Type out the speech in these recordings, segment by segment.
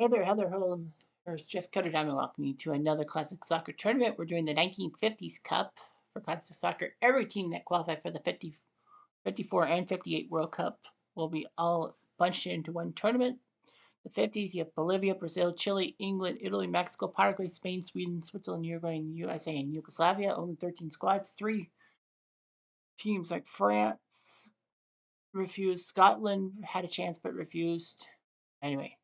Hey there, Heather Holm. Here's Jeff Cutter Diamond welcoming you to another classic soccer tournament. We're doing the 1950s Cup for classic soccer. Every team that qualified for the 50, 54 and 58 World Cup will be all bunched into one tournament. The 50s, you have Bolivia, Brazil, Chile, England, Italy, Mexico, Paraguay, Spain, Sweden, Switzerland, Uruguay, and USA, and Yugoslavia. Only 13 squads. Three teams like France refused. Scotland had a chance but refused. Anyway,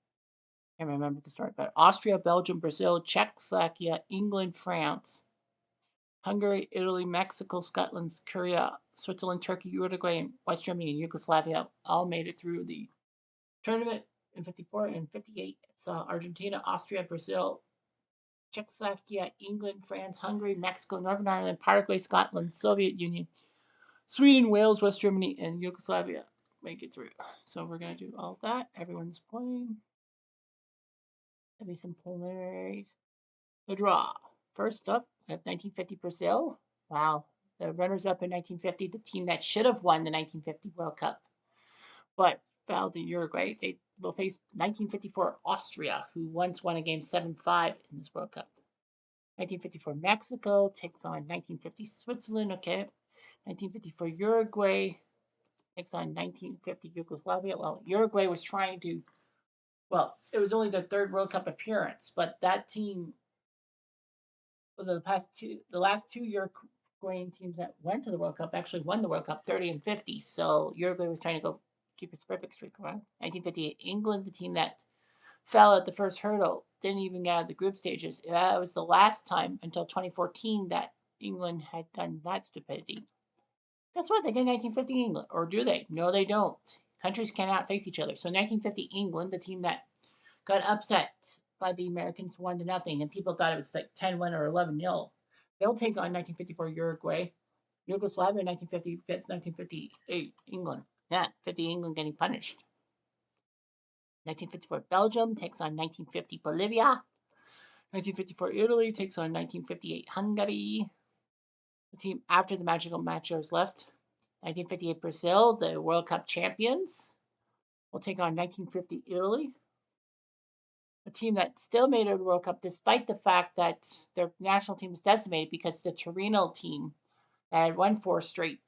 can't remember the start, but Austria, Belgium, Brazil, Czechoslovakia, England, France, Hungary, Italy, Mexico, Scotland, Korea, Switzerland, Turkey, Uruguay, and West Germany and Yugoslavia all made it through the tournament in 54 and 58. It's Argentina, Austria, Brazil, Czechoslovakia, England, France, Hungary, Mexico, Northern Ireland, Paraguay, Scotland, Soviet Union, Sweden, Wales, West Germany, and Yugoslavia make it through. So we're going to do all that. Everyone's playing. There'll be some preliminaries. The draw. First up, we have 1950 Brazil. Wow. The runners up in 1950, the team that should have won the 1950 World Cup, but fell to Uruguay. They will face 1954 Austria, who once won a game 7-5 in this World Cup. 1954 Mexico takes on 1950 Switzerland. Okay. 1954 Uruguay takes on 1950 Yugoslavia. Well, Uruguay was trying to, well, it was only their third World Cup appearance, but that team the last two Uruguayan teams that went to the World Cup actually won the World Cup 30 and 50. So Uruguay was trying to go keep its perfect streak around. 1958 England, the team that fell at the first hurdle, didn't even get out of the group stages. That was the last time until 2014 that England had done that stupidity. Guess what? They get 1950 England, or do they? No, they don't. Countries cannot face each other. So 1950 England, the team that got upset by the Americans 1-0, and people thought it was like 10-1 or 11-0. They'll take on 1954 Uruguay. Yugoslavia 1950 gets 1958 England. Yeah, 50 England getting punished. 1954 Belgium takes on 1950 Bolivia. 1954 Italy takes on 1958 Hungary. The team after the magical matchers left. 1958 Brazil, the World Cup champions, will take on 1950 Italy. A team that still made it to the World Cup despite the fact that their national team was decimated because the Torino team that had won four straight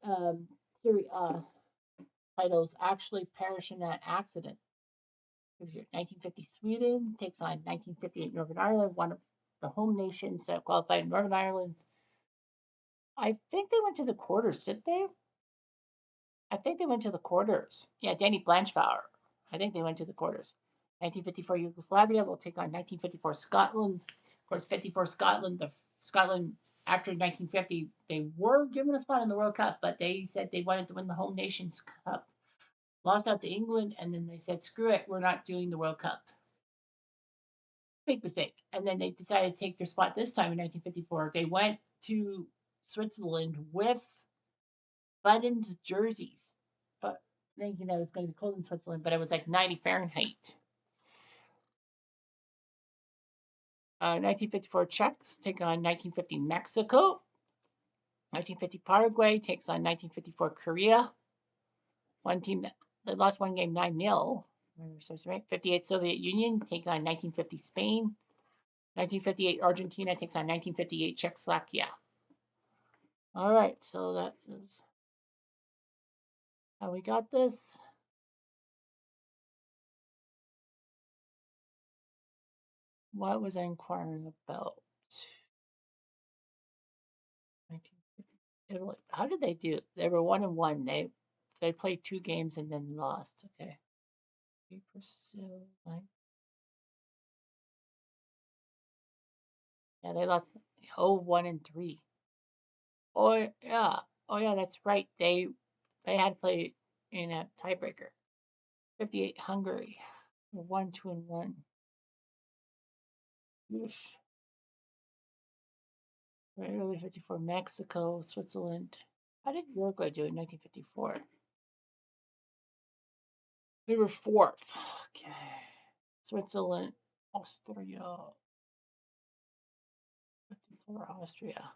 um, Serie A titles actually perished in that accident. 1950 Sweden takes on 1958 Northern Ireland, one of the home nations that qualified in Northern Ireland. I think they went to the quarters, did they? I think they went to the quarters. Yeah, Danny Blanchflower. I think they went to the quarters. 1954 Yugoslavia will take on 1954 Scotland. Of course, 54 Scotland, Scotland after 1950, they were given a spot in the World Cup, but they said they wanted to win the Home Nations Cup. Lost out to England, and then they said, screw it, we're not doing the World Cup. Big mistake. And then they decided to take their spot this time in 1954. They went to Switzerland with buttoned jerseys, but thinking that it was going to be cold in Switzerland, but it was like 90 Fahrenheit. 1954 Czechs take on 1950 Mexico. 1950 Paraguay takes on 1954 Korea. One team that they lost one game 9-0. 58 Soviet Union take on 1950 Spain. 1958 Argentina takes on 1958 Czechoslovakia. All right, so that is how we got this. What was I inquiring about? 1950 Italy. How did they do? They were 1-1. They played two games and then lost. Okay. 3%. Yeah, they lost 1-3. Oh yeah. Oh yeah, that's right. They had to play in a tiebreaker. 58 Hungary. 1-2-1. Oof. Early 54 Mexico, Switzerland. How did Uruguay do in 1954? They were fourth. Okay. Switzerland, Austria. 54 Austria.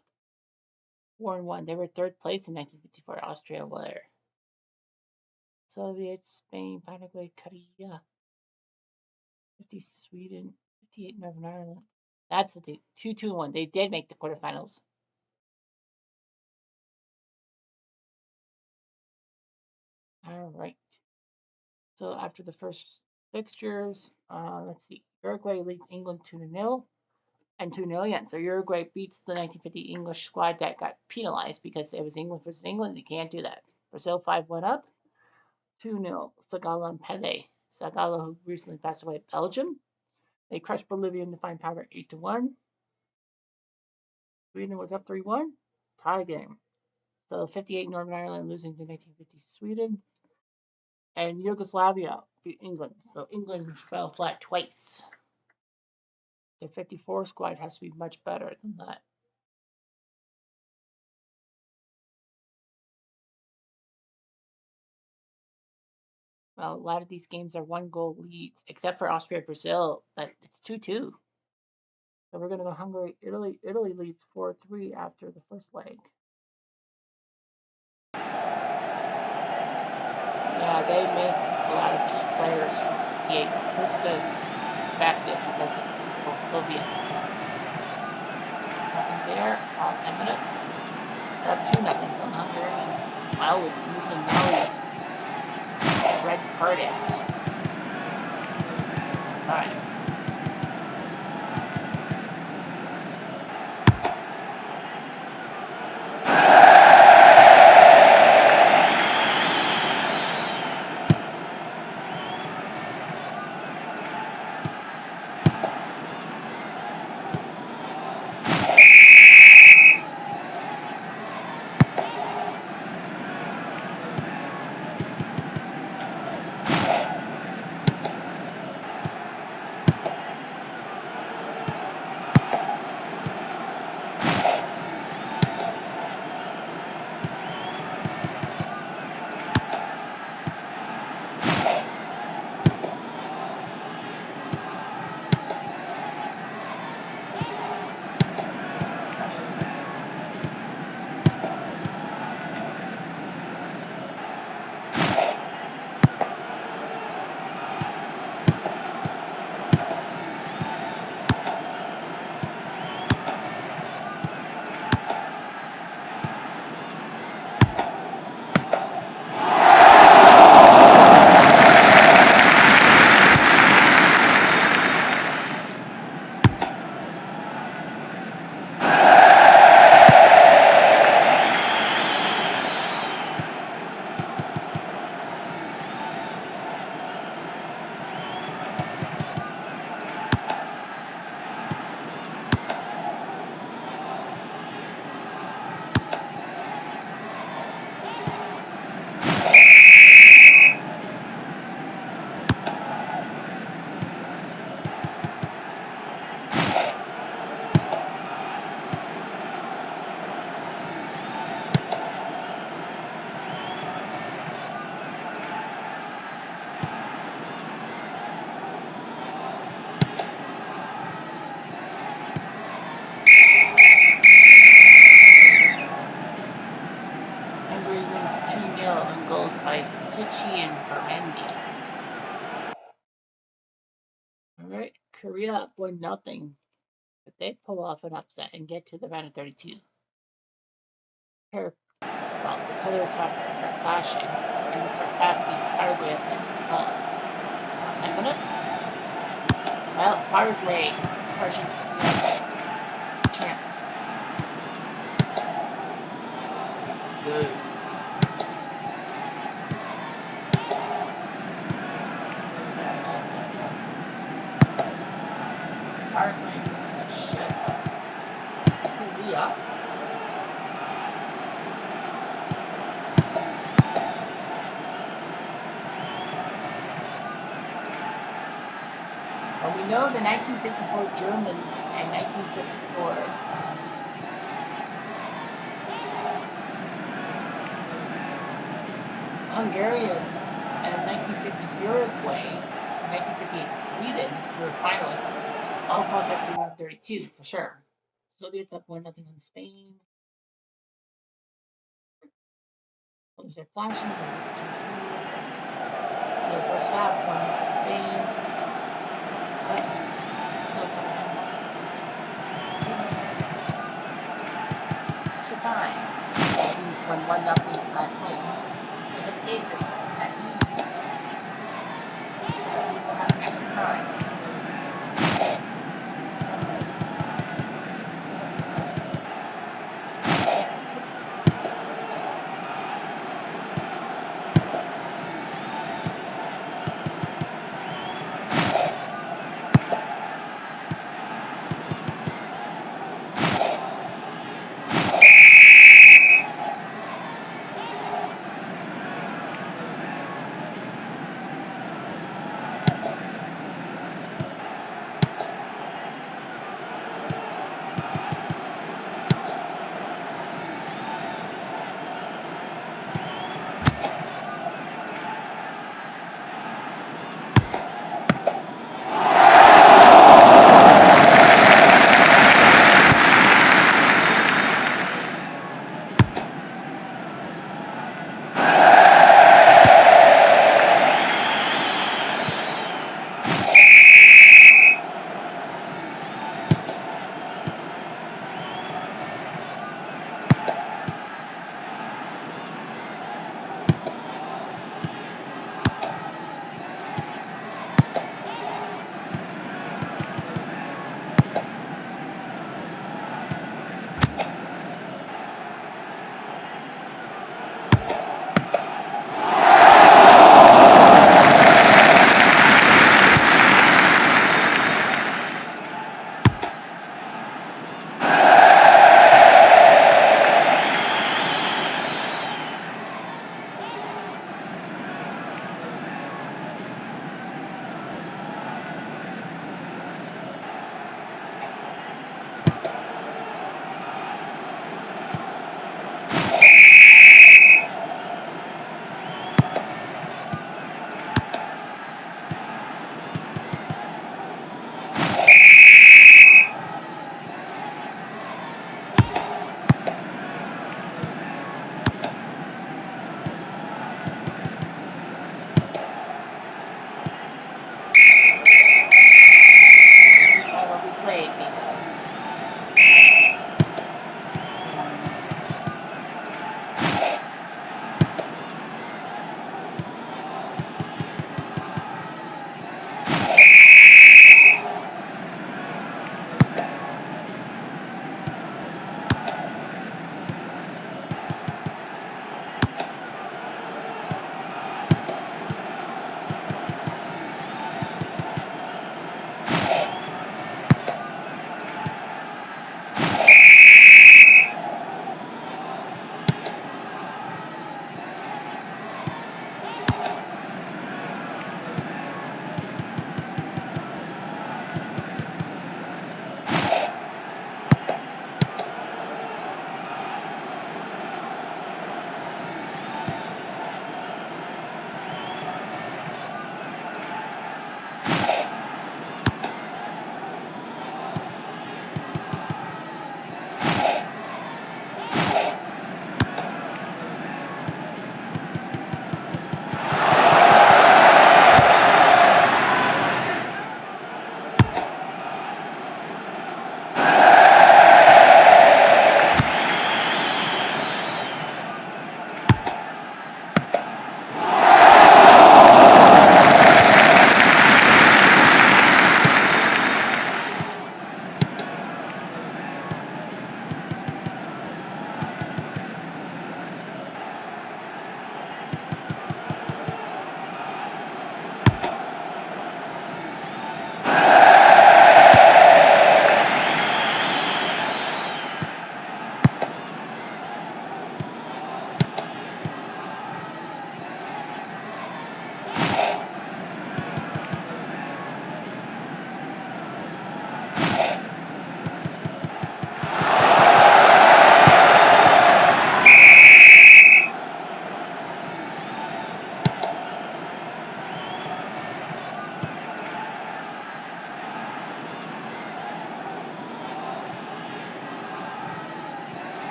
4-1. They were third place in 1954. Austria were. Soviet, Spain, Paraguay, Korea. 50 Sweden, 58 Northern Ireland. That's the 2-2-1. They did make the quarterfinals. All right. So after the first fixtures, let's see. Uruguay leads England 2-0 and 2-0 again. So Uruguay beats the 1950 English squad that got penalized because it was England versus England. You can't do that. Brazil 5-1 up, 2-0. Sagala and Pele. Sagala, who recently passed away at Belgium. They crushed Bolivia in the fine powder 8-1. Sweden was up 3-1. Tie game. So 58 Northern Ireland losing to 1950 Sweden. And Yugoslavia beat England. So England fell flat twice. The 54 squad has to be much better than that. Well, a lot of these games are 1-goal leads, except for Austria Brazil, but it's 2-2. So we're going to go Hungary, Italy. Italy leads 4-3 after the first leg. Yeah, they missed a lot of key players from 58. Puska's effective because of both Soviets. Nothing there, all 10 minutes. They're up 2-0, so Hungarian. Wow, was Musanelli red carded. Surprise. Hungary wins 2-0 on goals by Tichi and Bermendi. All right, Korea up 1-0, but they pull off an upset and get to the round of 32. Well, the colors are clashing. In the first half sees Paraguay up 2 goals. 10 minutes. Well, Paraguay crushing chances. It's good. Paraguay moves the shit out of Korea. Well, we know the 1954 Germans and 1954 Hungarians and 1950 Uruguay and 1958 Sweden, who were finalists, all qualified for round 32 for sure. Soviets up 1-0 on Spain. Colors are flashing. In the first half, 1-0 Spain.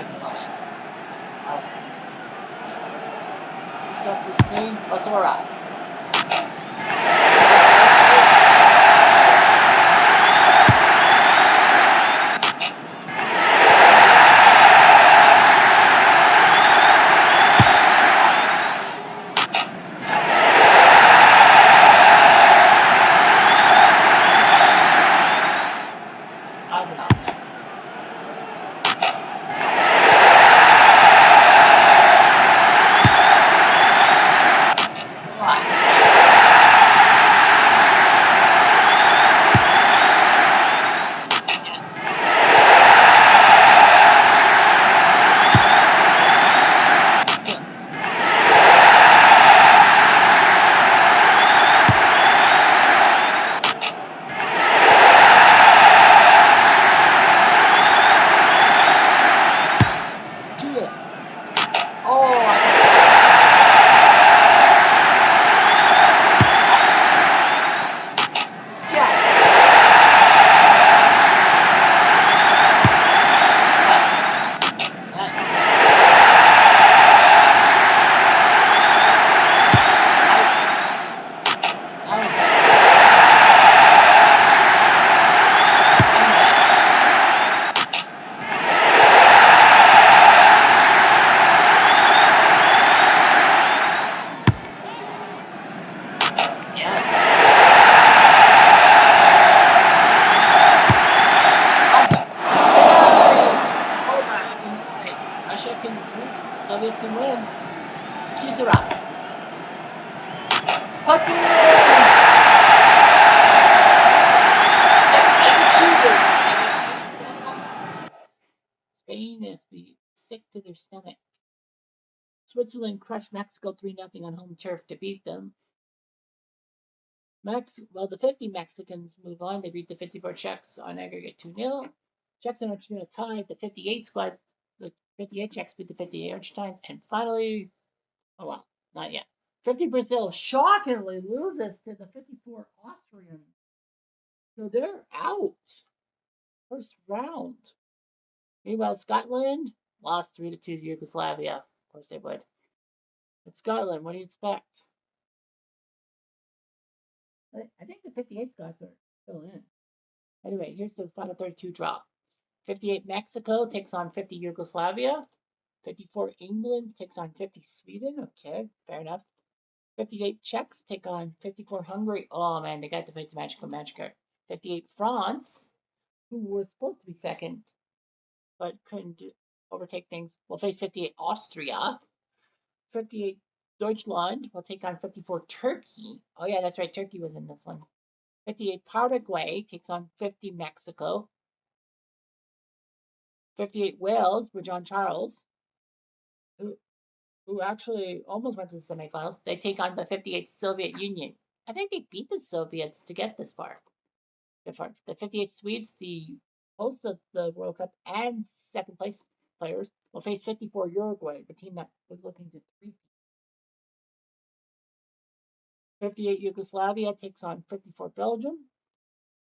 Excellent. First up for Spain, Basora. Russia can win. Soviets can win. Kisura. Puts it in! Spain is sick to their stomach. Switzerland crushed Mexico 3-0 on home turf to beat them. Well, the 50 Mexicans move on. They beat the 54 Czechs on aggregate 2-0. Czechs and Argentina tied. The 58 squad, the 58 Czechs beat the 58 Argentines. And finally, oh well, not yet. 50 Brazil shockingly loses to the 54 Austrians. So they're out. First round. Meanwhile, Scotland lost 3-2 to Yugoslavia. Of course they would. But Scotland, what do you expect? I think the 58 Scots are still in. Anyway, here's the final 32 draw. 58 Mexico takes on 50 Yugoslavia. 54 England takes on 50 Sweden. Okay, fair enough. 58 Czechs take on 54 Hungary. Oh man, they got to face Magic. 58 France, who was supposed to be second, but couldn't overtake things, will face 58 Austria. 58 Deutschland will take on 54 Turkey. Oh yeah, that's right, Turkey was in this one. 58 Paraguay takes on 50 Mexico. 58 Wales with John Charles, who actually almost went to the semifinals. They take on the 58 Soviet Union. I think they beat the Soviets to get this far. The 58 Swedes, the hosts of the World Cup and second place players, will face 54 Uruguay, the team that was looking to three. 58 Yugoslavia takes on 54 Belgium.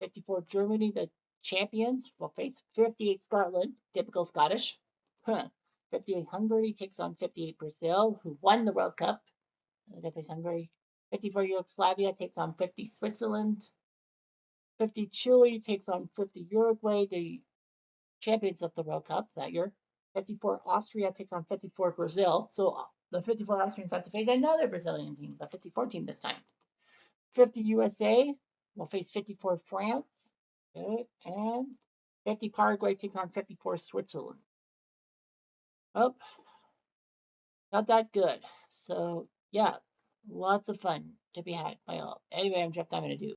54 Germany, the champions, will face 58 Scotland, typical Scottish. 58 Hungary takes on 58 Brazil, who won the World Cup. They face Hungary. 54 Yugoslavia takes on 50 Switzerland. 50 Chile takes on 50 Uruguay, the champions of the World Cup that year. 54 Austria takes on 54 Brazil. So the 54 Austrians have to face another Brazilian team, the 54 team this time. 50 USA will face 54 France. Okay, and 50 Paraguay takes on 54 Switzerland. Oh, not that good. So, yeah, lots of fun to be had by all. Anyway, I'm Jeff. I'm going to do.